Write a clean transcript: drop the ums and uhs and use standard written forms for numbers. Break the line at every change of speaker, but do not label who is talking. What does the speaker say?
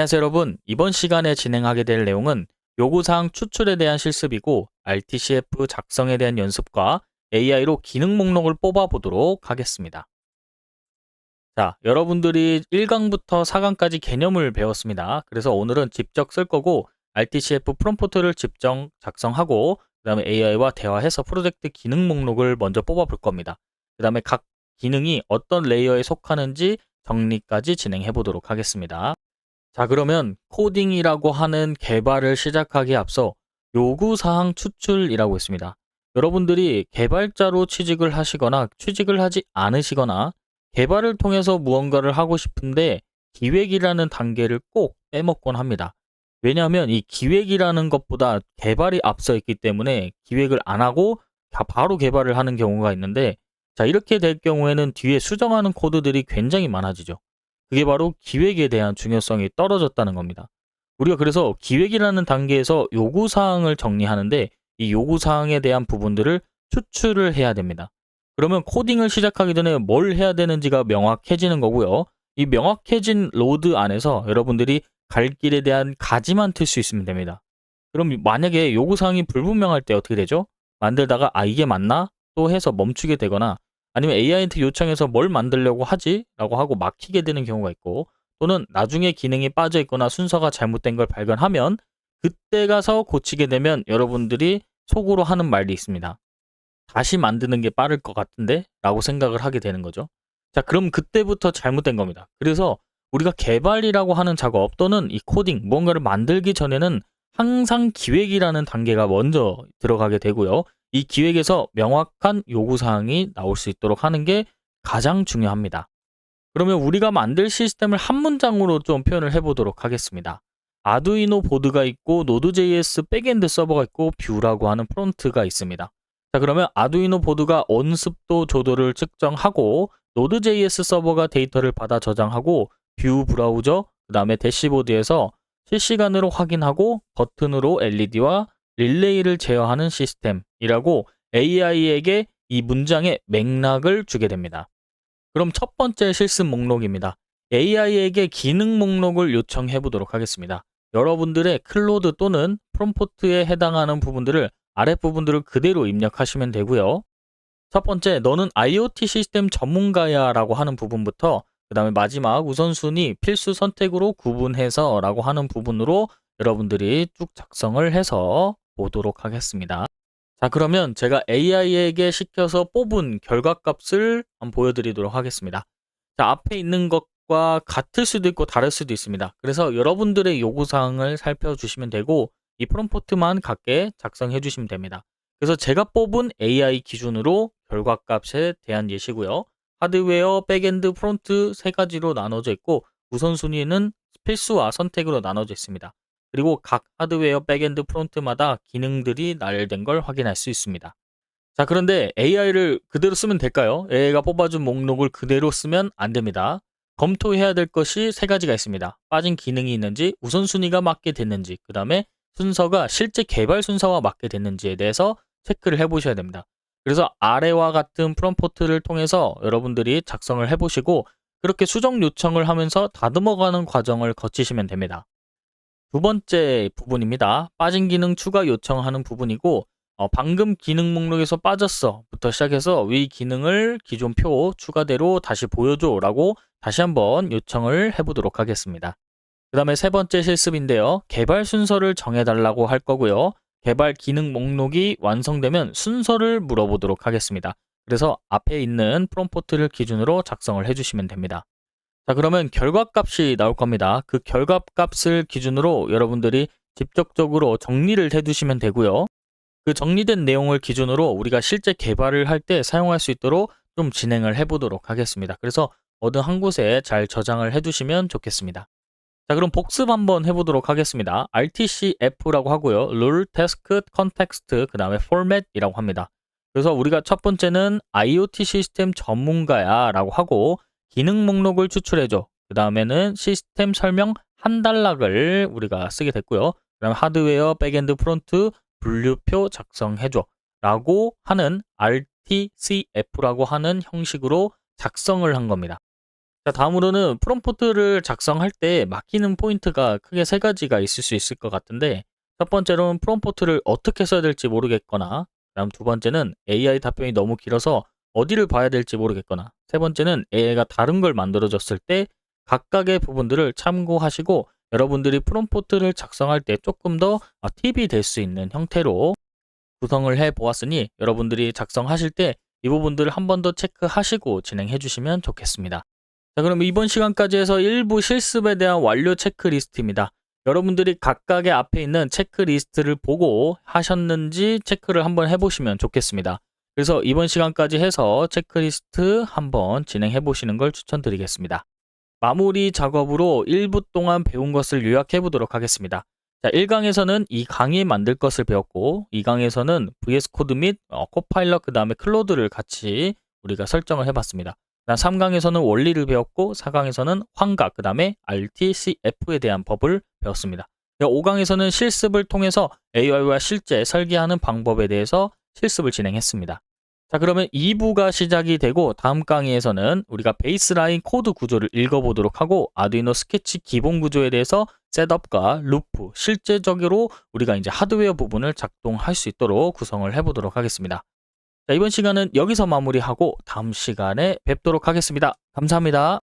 안녕하세요 여러분. 이번 시간에 진행하게 될 내용은 요구사항 추출에 대한 실습이고 RTCF 작성에 대한 연습과 AI로 기능 목록을 뽑아보도록 하겠습니다. 자, 여러분들이 1강부터 4강까지 개념을 배웠습니다. 그래서 오늘은 직접 쓸 거고 RTCF 프롬프트를 직접 작성하고 그 다음에 AI와 대화해서 프로젝트 기능 목록을 먼저 뽑아볼 겁니다. 그 다음에 각 기능이 어떤 레이어에 속하는지 정리까지 진행해 보도록 하겠습니다. 자, 그러면 코딩이라고 하는 개발을 시작하기에 앞서 요구사항 추출이라고 있습니다. 여러분들이 개발자로 취직을 하시거나 취직을 하지 않으시거나 개발을 통해서 무언가를 하고 싶은데 기획이라는 단계를 꼭 빼먹곤 합니다. 왜냐하면 이 기획이라는 것보다 개발이 앞서 있기 때문에 기획을 안 하고 바로 개발을 하는 경우가 있는데, 자, 이렇게 될 경우에는 뒤에 수정하는 코드들이 굉장히 많아지죠. 그게 바로 기획에 대한 중요성이 떨어졌다는 겁니다. 우리가 그래서 기획이라는 단계에서 요구사항을 정리하는데 이 요구사항에 대한 부분들을 추출을 해야 됩니다. 그러면 코딩을 시작하기 전에 뭘 해야 되는지가 명확해지는 거고요. 이 명확해진 로드 안에서 여러분들이 갈 길에 대한 가지만 틀 수 있으면 됩니다. 그럼 만약에 요구사항이 불분명할 때 어떻게 되죠? 만들다가 이게 맞나? 또 해서 멈추게 되거나 아니면 AI한테 요청해서 뭘 만들려고 하지? 라고 하고 막히게 되는 경우가 있고, 또는 나중에 기능이 빠져 있거나 순서가 잘못된 걸 발견하면 그때 가서 고치게 되면 여러분들이 속으로 하는 말이 있습니다. 다시 만드는 게 빠를 것 같은데? 라고 생각을 하게 되는 거죠. 자, 그럼 그때부터 잘못된 겁니다. 그래서 우리가 개발이라고 하는 작업 또는 이 코딩, 무언가를 만들기 전에는 항상 기획이라는 단계가 먼저 들어가게 되고요. 이 기획에서 명확한 요구사항이 나올 수 있도록 하는 게 가장 중요합니다. 그러면 우리가 만들 시스템을 한 문장으로 좀 표현을 해보도록 하겠습니다. 아두이노 보드가 있고 노드.js 백엔드 서버가 있고 뷰라고 하는 프론트가 있습니다. 자, 그러면 아두이노 보드가 온습도 조도를 측정하고 노드.js 서버가 데이터를 받아 저장하고 뷰 브라우저, 그 다음에 대시보드에서 실시간으로 확인하고 버튼으로 LED와 릴레이를 제어하는 시스템이라고 AI에게 이 문장의 맥락을 주게 됩니다. 그럼 첫 번째 실습 목록입니다. AI에게 기능 목록을 요청해 보도록 하겠습니다. 여러분들의 클로드 또는 프롬프트에 해당하는 부분들을 아랫부분들을 그대로 입력하시면 되고요. 첫 번째, 너는 IoT 시스템 전문가야 라고 하는 부분부터 그 다음에 마지막 우선순위 필수 선택으로 구분해서 라고 하는 부분으로 여러분들이 쭉 작성을 해서 보도록 하겠습니다. 자, 그러면 제가 AI에게 시켜서 뽑은 결과값을 한번 보여드리도록 하겠습니다. 자, 앞에 있는 것과 같을 수도 있고 다를 수도 있습니다. 그래서 여러분들의 요구사항을 살펴주시면 되고 이 프롬프트만 같게 작성해 주시면 됩니다. 그래서 제가 뽑은 AI 기준으로 결과값에 대한 예시고요. 하드웨어, 백엔드, 프론트 세 가지로 나눠져 있고 우선순위는 필수와 선택으로 나눠져 있습니다. 그리고 각 하드웨어, 백엔드, 프론트마다 기능들이 나열된 걸 확인할 수 있습니다. 자, 그런데 AI를 그대로 쓰면 될까요? AI가 뽑아준 목록을 그대로 쓰면 안 됩니다. 검토해야 될 것이 세 가지가 있습니다. 빠진 기능이 있는지, 우선순위가 맞게 됐는지, 그 다음에 순서가 실제 개발 순서와 맞게 됐는지에 대해서 체크를 해보셔야 됩니다. 그래서 아래와 같은 프롬프트를 통해서 여러분들이 작성을 해보시고 그렇게 수정 요청을 하면서 다듬어가는 과정을 거치시면 됩니다. 두 번째 부분입니다. 빠진 기능 추가 요청하는 부분이고 방금 기능 목록에서 빠졌어 부터 시작해서 위 기능을 기존 표 추가대로 다시 보여줘 라고 다시 한번 요청을 해보도록 하겠습니다. 그 다음에 세 번째 실습인데요. 개발 순서를 정해달라고 할 거고요. 개발 기능 목록이 완성되면 순서를 물어보도록 하겠습니다. 그래서 앞에 있는 프롬프트를 기준으로 작성을 해주시면 됩니다. 자, 그러면 결과값이 나올 겁니다. 그 결과값을 기준으로 여러분들이 직접적으로 정리를 해두시면 되고요. 그 정리된 내용을 기준으로 우리가 실제 개발을 할 때 사용할 수 있도록 좀 진행을 해보도록 하겠습니다. 그래서 어느 한 곳에 잘 저장을 해두시면 좋겠습니다. 자, 그럼 복습 한번 해보도록 하겠습니다. RTCF라고 하고요. Rule, Task, Context, 그 다음에 Format이라고 합니다. 그래서 우리가 첫 번째는 IoT 시스템 전문가야 라고 하고 기능 목록을 추출해줘. 그 다음에는 시스템 설명 한 단락을 우리가 쓰게 됐고요. 그 다음에 하드웨어, 백엔드, 프론트, 분류표 작성해줘 라고 하는 RTCF라고 하는 형식으로 작성을 한 겁니다. 자, 다음으로는 프롬프트를 작성할 때 막히는 포인트가 크게 세 가지가 있을 수 있을 것 같은데, 첫 번째로는 프롬프트를 어떻게 써야 될지 모르겠거나, 다음 두 번째는 AI 답변이 너무 길어서 어디를 봐야 될지 모르겠거나, 세 번째는 AI가 다른 걸 만들어줬을 때 각각의 부분들을 참고하시고 여러분들이 프롬프트를 작성할 때 조금 더 팁이 될 수 있는 형태로 구성을 해 보았으니, 여러분들이 작성하실 때 이 부분들을 한 번 더 체크하시고 진행해 주시면 좋겠습니다. 자, 그럼 이번 시간까지 해서 일부 실습에 대한 완료 체크리스트입니다. 여러분들이 각각의 앞에 있는 체크리스트를 보고 하셨는지 체크를 한번 해보시면 좋겠습니다. 그래서 이번 시간까지 해서 체크리스트 한번 진행해 보시는 걸 추천드리겠습니다. 마무리 작업으로 1부 동안 배운 것을 요약해 보도록 하겠습니다. 자, 1강에서는 이 강의 만들 것을 배웠고, 2강에서는 VS 코드 및 코파일럿 그 다음에 클로드를 같이 우리가 설정을 해봤습니다. 3강에서는 원리를 배웠고, 4강에서는 환각 그 다음에 RTCF에 대한 법을 배웠습니다. 5강에서는 실습을 통해서 AI와 실제 설계하는 방법에 대해서 실습을 진행했습니다. 자, 그러면 2부가 시작이 되고, 다음 강의에서는 우리가 베이스라인 코드 구조를 읽어보도록 하고, 아두이노 스케치 기본 구조에 대해서 셋업과 루프, 실제적으로 우리가 이제 하드웨어 부분을 작동할 수 있도록 구성을 해보도록 하겠습니다. 자, 이번 시간은 여기서 마무리하고 다음 시간에 뵙도록 하겠습니다. 감사합니다.